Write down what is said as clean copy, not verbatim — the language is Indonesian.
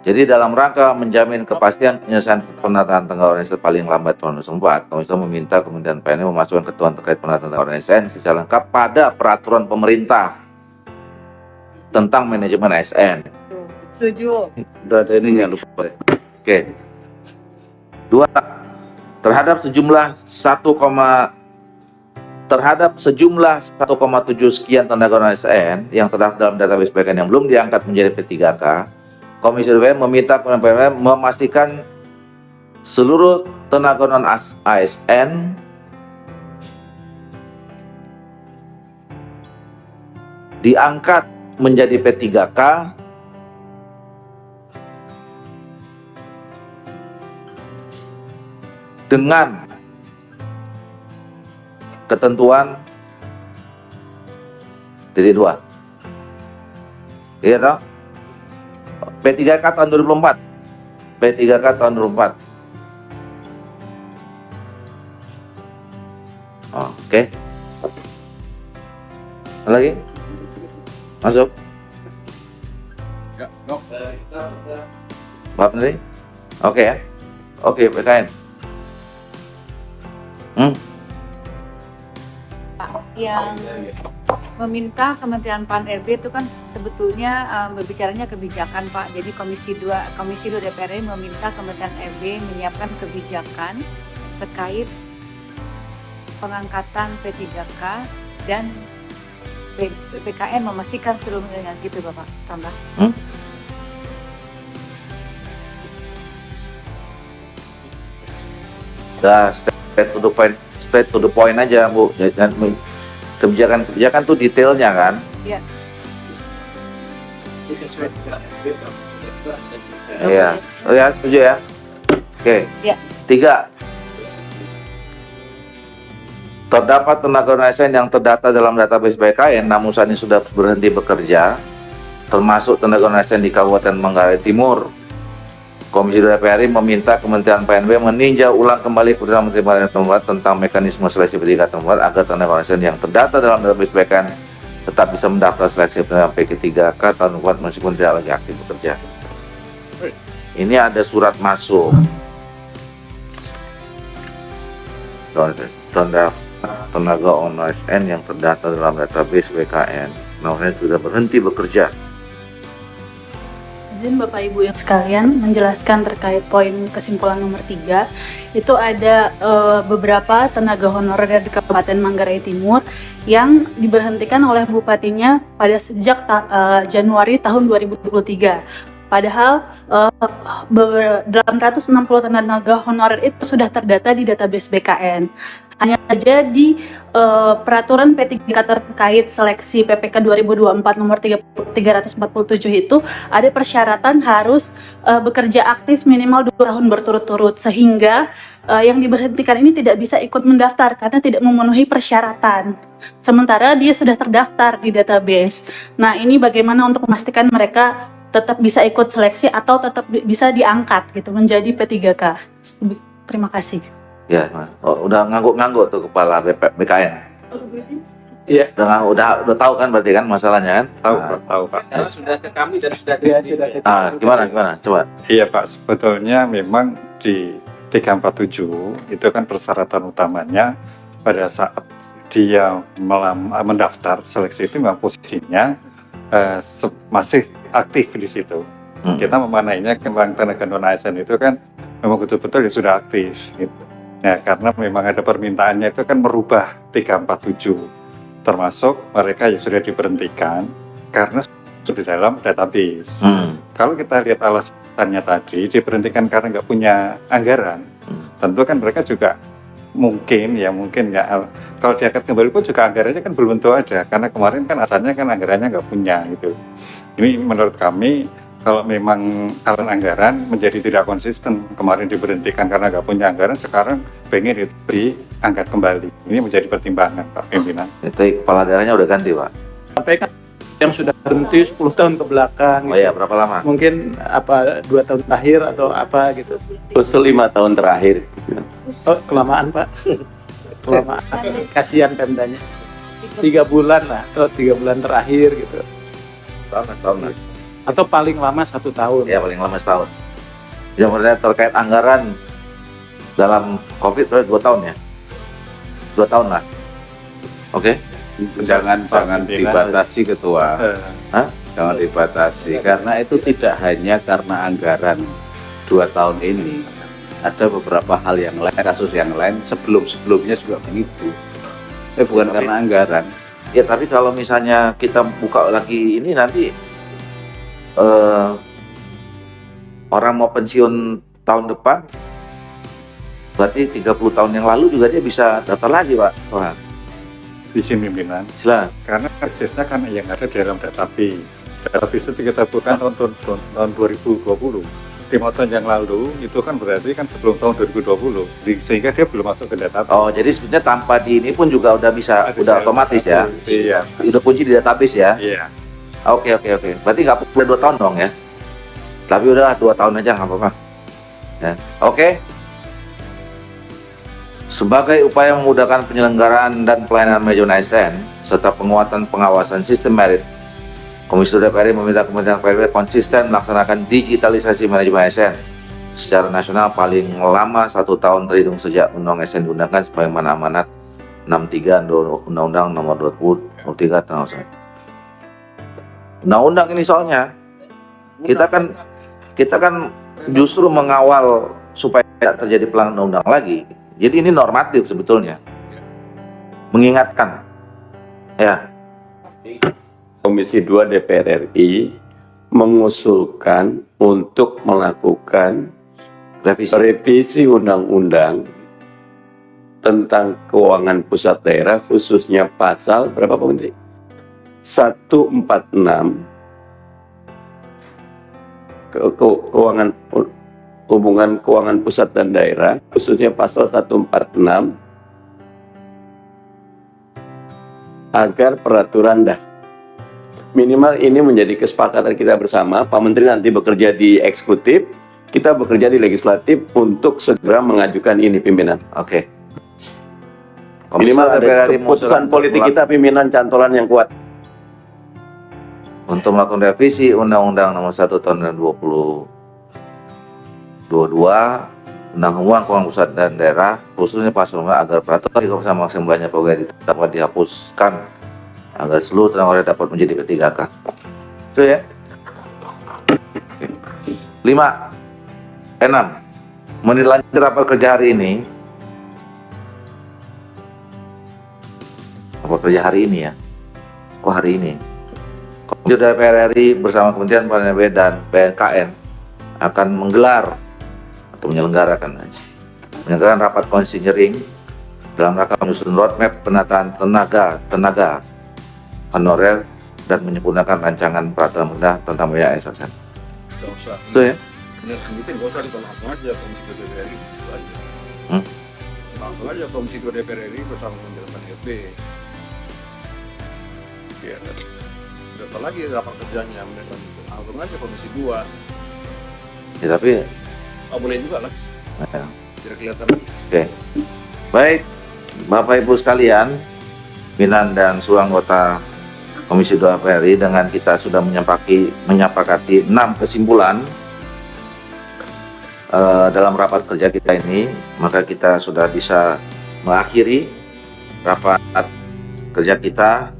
Jadi dalam rangka menjamin kepastian penyelesaian penataan tenggat organisasi paling lambat tahun 2024, Komisi meminta Kementerian PNM memasukkan ketentuan terkait penataan tenggat organisasi secara lengkap pada peraturan pemerintah tentang manajemen ASN. Setuju. Udah ada ini ya, lupa. Oke. 2. Terhadap sejumlah 1,7 sekian tenaga ASN yang terdaftar dalam database PKN yang belum diangkat menjadi P3K, Komisi DPR meminta Kementerian PNM memastikan seluruh tenaga non ASN diangkat menjadi P3K dengan ketentuan titik 2. Iya toh? P3K tahun 2004. P3K tahun 2004. Oh, oke. Ada lagi? Masuk. Ya, Dok. Maaf nih. Oke ya. Oke, PKN. Yang meminta Kementerian PAN-RB itu kan sebetulnya berbicaranya kebijakan, Pak. Jadi Komisi 2 DPR RI meminta Kementerian RB menyiapkan kebijakan terkait pengangkatan P3K dan PKN memastikan seluruhnya dengan gitu, Bapak. Tambah. Udah straight to the point aja, Bu. Jangan kebijakan tuh detailnya kan. Iya. Iya. Oh ya, setuju ya. Oke. Iya. 3. Terdapat tenaga ASN yang terdata dalam database BKN namun saat ini sudah berhenti bekerja, termasuk tenaga ASN di Kabupaten Manggarai Timur. Komisi DPR RI meminta Kementerian PNB meninjau ulang kembali keputusan Menteri Pembangunan tentang mekanisme seleksi P3K tempat agar tenaga ASN yang terdata dalam database BKN tetap bisa mendaftar seleksi penerima P3K tahun 2024 meskipun tidak lagi aktif bekerja. Ini ada surat masuk. Tenaga ASN yang terdata dalam database BKN namanya sudah berhenti bekerja. Izin Bapak Ibu yang sekalian menjelaskan terkait poin kesimpulan nomor 3. Itu ada beberapa tenaga honorer di Kabupaten Manggarai Timur yang diberhentikan oleh bupatinya pada sejak Januari tahun 2023. Padahal 860 tenaga honorer itu sudah terdata di database BKN. Hanya saja di peraturan P3K terkait seleksi PPK 2024 nomor 347 itu ada persyaratan harus bekerja aktif minimal 2 tahun berturut-turut, sehingga yang diberhentikan ini tidak bisa ikut mendaftar karena tidak memenuhi persyaratan. Sementara dia sudah terdaftar di database. Nah, ini bagaimana untuk memastikan mereka tetap bisa ikut seleksi atau tetap bisa diangkat gitu menjadi P3K. Terima kasih. Ya, udah ngangguk-ngangguk tuh kepala BKN. Iya. Udah tahu kan berarti kan masalahnya kan? Tahu Pak. Sudah ke kami dan sudah Gimana? Coba. Iya Pak, sebetulnya memang di 347 itu kan persyaratan utamanya pada saat dia mendaftar seleksi itu memang posisinya masih aktif di situ. Kita memanainya kembang tenaga non ASN itu kan memang betul-betul ya sudah aktif gitu. Nah, karena memang ada permintaannya itu kan merubah 347, termasuk mereka yang sudah diberhentikan karena sudah di dalam database. Kalau kita lihat alasannya tadi, diberhentikan karena nggak punya anggaran, tentu kan mereka juga mungkin ya kalau diangkat kembali pun juga anggarannya kan belum tentu ada, karena kemarin kan asalnya kan anggarannya nggak punya gitu. Ini menurut kami kalau memang karena anggaran menjadi tidak konsisten, kemarin diberhentikan karena nggak punya anggaran, sekarang pengen itu diangkat kembali. Ini menjadi pertimbangan Pak Pimpinan. Itu kepala daerahnya udah ganti Pak? Sampaikan yang sudah berhenti 10 tahun ke belakang. Oh iya, berapa lama? Mungkin 2 tahun terakhir atau apa gitu. Plus 5 tahun terakhir. Oh, kelamaan Pak. Kelamaan. Kasihan Pemdanya. 3 bulan lah atau 3 bulan terakhir gitu. Setahun. atau paling lama 1 tahun. Ya paling lama setahun. Yang kemudian terkait anggaran dalam COVID berarti 2 tahun ya? 2 tahun lah. Oke? Jangan dibatasi ketua, jangan dibatasi karena itu tidak hanya karena anggaran 2 tahun ini. Ada beberapa hal yang lain, kasus yang lain sebelumnya juga begitu. Bukan karena anggaran. Ya tapi kalau misalnya kita buka lagi ini nanti orang mau pensiun tahun depan, berarti 30 tahun yang lalu juga dia bisa daftar lagi, Pak. Wah, di sini pimpinan. silakan. Karena hasilnya kan yang ada di dalam database. Database itu kita bukan tahun 2020. 5 tahun yang lalu itu kan berarti kan sebelum tahun 2020. Sehingga dia belum masuk ke database. Oh, jadi sebetulnya tanpa di ini pun juga udah bisa, Ada udah di otomatis ya. database, iya. Udah kunci di database ya. Iya. Oke. Berarti nggak perlu 2 tahun dong ya. Tapi udah 2 tahun aja nggak apa-apa. Ya. Oke. Sebagai upaya memudahkan penyelenggaraan dan pelayanan manajemen ASN serta penguatan pengawasan sistem merit, Komisi DPR RI meminta Kementerian PRB konsisten melaksanakan digitalisasi manajemen ASN secara nasional paling lama 1 tahun terhitung sejak Undang ASN diundangkan sebagaimana amanat 63 Undang-Undang Nomor 23 Tahun 19. Undang-undang ini soalnya kita kan justru mengawal supaya tidak terjadi pelanggaran undang-undang lagi. Jadi ini normatif sebetulnya, mengingatkan, ya. Komisi 2 DPR RI mengusulkan untuk melakukan revisi undang-undang tentang keuangan pusat daerah, khususnya pasal berapa Pak Menteri? 146 keuangan hubungan keuangan pusat dan daerah, khususnya pasal 146, agar peraturan minimal ini menjadi kesepakatan kita bersama. Pak Menteri nanti bekerja di eksekutif, kita bekerja di legislatif untuk segera mengajukan ini pimpinan. Oke. Minimal ada keputusan politik kita, pimpinan cantolan yang kuat. Untuk melakukan revisi Undang-Undang Nomor 1 Tahun 2022 tentang hubungan keuangan pusat dan daerah, khususnya pasal agar peraturan di Komisi maksimalnya pegawai dapat dihapuskan agar seluruh tenaga kerja dapat menjadi P3K. Itu ya. 5. 6. Menindaklanjuti rapat kerja hari ini. Rapat kerja hari ini ya. Kok hari ini? Komisi DPR RI bersama Kementerian PRB dan BNKN akan menggelar atau menyelenggarakan rapat konsinyering dalam rangka menyusun roadmap penataan tenaga honorer dan menyempurnakan rancangan peraturan pemerintah tentang biaya ASN. Gak usah. Itu ya. Lanjutin, gak usah langsung aja Komisi 2 DPR RI itu aja. Langsung aja Komisi 2 DPR RI bersama Kementerian PRB. Biar berapa lagi rapat kerjanya, langsung aja Komisi 2. Ya, tapi Boleh juga lah, ya. biar kelihatan. Oke. Baik, Bapak Ibu sekalian, pimpinan dan seluruh anggota Komisi 2 DPR RI, dengan kita sudah menyepakati 6 kesimpulan dalam rapat kerja kita ini, maka kita sudah bisa mengakhiri rapat kerja kita